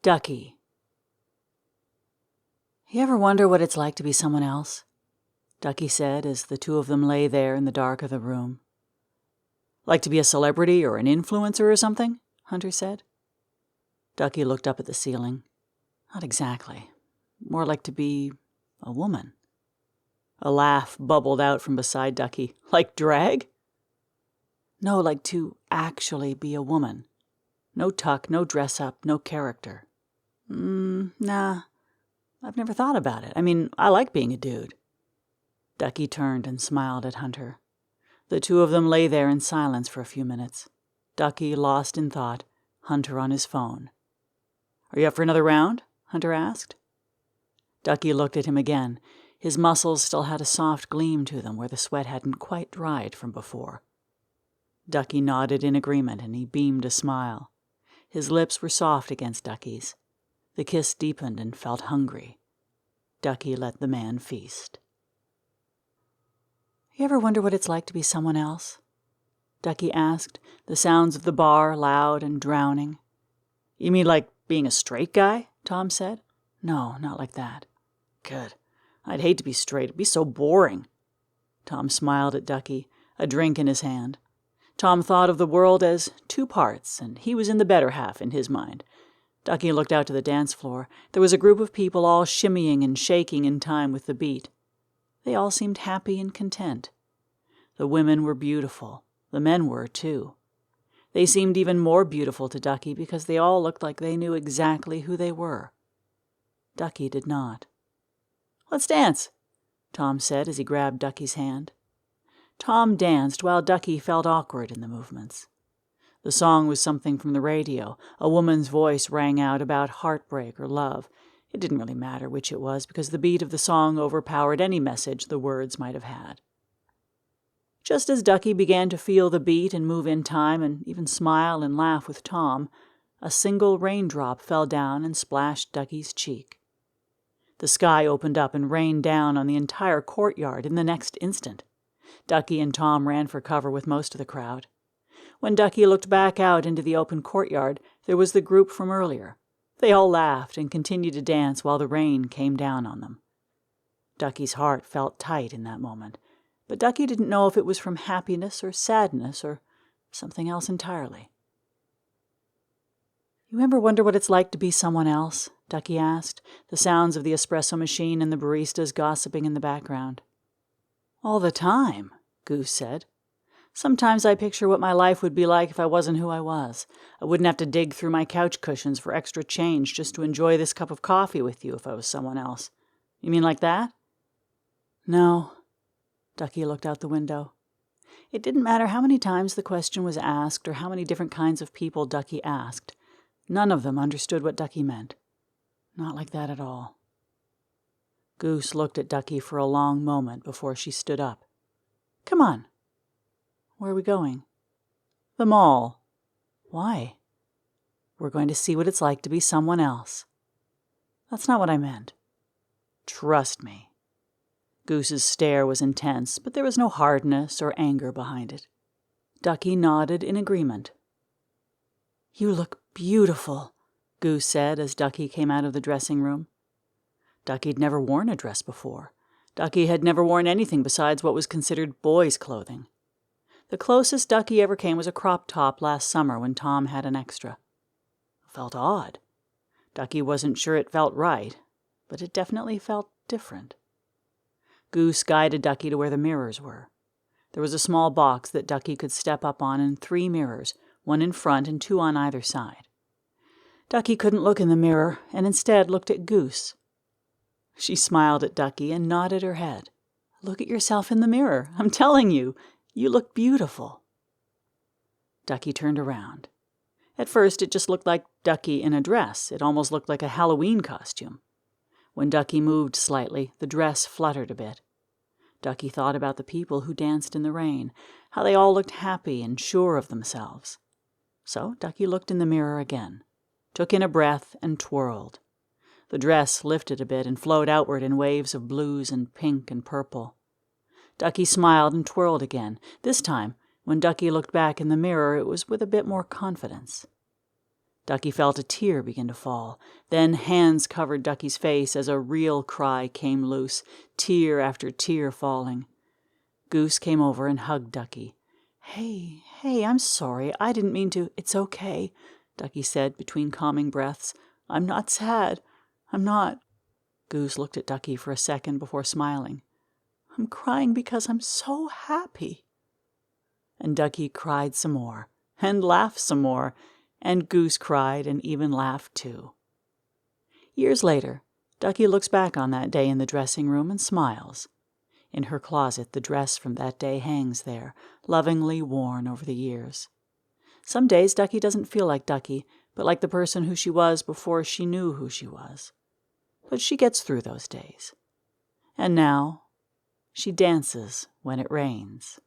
Ducky. You ever wonder what it's like to be someone else? Ducky said as the two of them lay there in the dark of the room. Like to be a celebrity or an influencer or something? Hunter said. Ducky looked up at the ceiling. Not exactly. More like to be a woman. A laugh bubbled out from beside Ducky. Like drag? No, like to actually be a woman. No tuck, no dress up, no character. Nah. I've never thought about it. I mean, I like being a dude. Ducky turned and smiled at Hunter. The two of them lay there in silence for a few minutes. Ducky lost in thought, Hunter on his phone. Are you up for another round? Hunter asked. Ducky looked at him again. His muscles still had a soft gleam to them where the sweat hadn't quite dried from before. Ducky nodded in agreement, and he beamed a smile. His lips were soft against Ducky's. The kiss deepened and felt hungry. Ducky let the man feast. You ever wonder what it's like to be someone else? Ducky asked, the sounds of the bar loud and drowning. You mean like being a straight guy? Tom said. No, not like that. Good. I'd hate to be straight. It'd be so boring. Tom smiled at Ducky, a drink in his hand. Tom thought of the world as two parts, and he was in the better half in his mind. Ducky looked out to the dance floor. There was a group of people all shimmying and shaking in time with the beat. They all seemed happy and content. The women were beautiful. The men were, too. They seemed even more beautiful to Ducky because they all looked like they knew exactly who they were. Ducky did not. Let's dance, Tom said as he grabbed Ducky's hand. Tom danced while Ducky felt awkward in the movements. The song was something from the radio. A woman's voice rang out about heartbreak or love. It didn't really matter which it was because the beat of the song overpowered any message the words might have had. Just as Ducky began to feel the beat and move in time and even smile and laugh with Tom, a single raindrop fell down and splashed Ducky's cheek. The sky opened up and rained down on the entire courtyard in the next instant. Ducky and Tom ran for cover with most of the crowd. When Ducky looked back out into the open courtyard, there was the group from earlier. They all laughed and continued to dance while the rain came down on them. Ducky's heart felt tight in that moment, but Ducky didn't know if it was from happiness or sadness or something else entirely. You ever wonder what it's like to be someone else? Ducky asked, the sounds of the espresso machine and the baristas gossiping in the background. All the time, Goose said. Sometimes I picture what my life would be like if I wasn't who I was. I wouldn't have to dig through my couch cushions for extra change just to enjoy this cup of coffee with you if I was someone else. You mean like that? No. Ducky looked out the window. It didn't matter how many times the question was asked or how many different kinds of people Ducky asked. None of them understood what Ducky meant. Not like that at all. Goose looked at Ducky for a long moment before she stood up. Come on. Where are we going? The mall. Why? We're going to see what it's like to be someone else. That's not what I meant. Trust me. Goose's stare was intense, but there was no hardness or anger behind it. Ducky nodded in agreement. You look beautiful, Goose said as Ducky came out of the dressing room. Ducky'd never worn a dress before. Ducky had never worn anything besides what was considered boys' clothing. The closest Ducky ever came was a crop top last summer when Tom had an extra. It felt odd. Ducky wasn't sure it felt right, but it definitely felt different. Goose guided Ducky to where the mirrors were. There was a small box that Ducky could step up on and 3 mirrors, 1 in front and 2 on either side. Ducky couldn't look in the mirror and instead looked at Goose. She smiled at Ducky and nodded her head. Look at yourself in the mirror. I'm telling you, you look beautiful. Ducky turned around. At first, it just looked like Ducky in a dress. It almost looked like a Halloween costume. When Ducky moved slightly, the dress fluttered a bit. Ducky thought about the people who danced in the rain, how they all looked happy and sure of themselves. So Ducky looked in the mirror again, took in a breath, and twirled. The dress lifted a bit and flowed outward in waves of blues and pink and purple. Ducky smiled and twirled again. This time, when Ducky looked back in the mirror, it was with a bit more confidence. Ducky felt a tear begin to fall. Then hands covered Ducky's face as a real cry came loose, tear after tear falling. Goose came over and hugged Ducky. Hey, I'm sorry. I didn't mean to. It's okay, Ducky said between calming breaths. I'm not sad. I'm not. Goose looked at Ducky for a second before smiling. I'm crying because I'm so happy. And Ducky cried some more, and laughed some more, and Goose cried and even laughed too. Years later, Ducky looks back on that day in the dressing room and smiles. In her closet, the dress from that day hangs there, lovingly worn over the years. Some days Ducky doesn't feel like Ducky, but like the person who she was before she knew who she was. But she gets through those days. And now, she dances when it rains.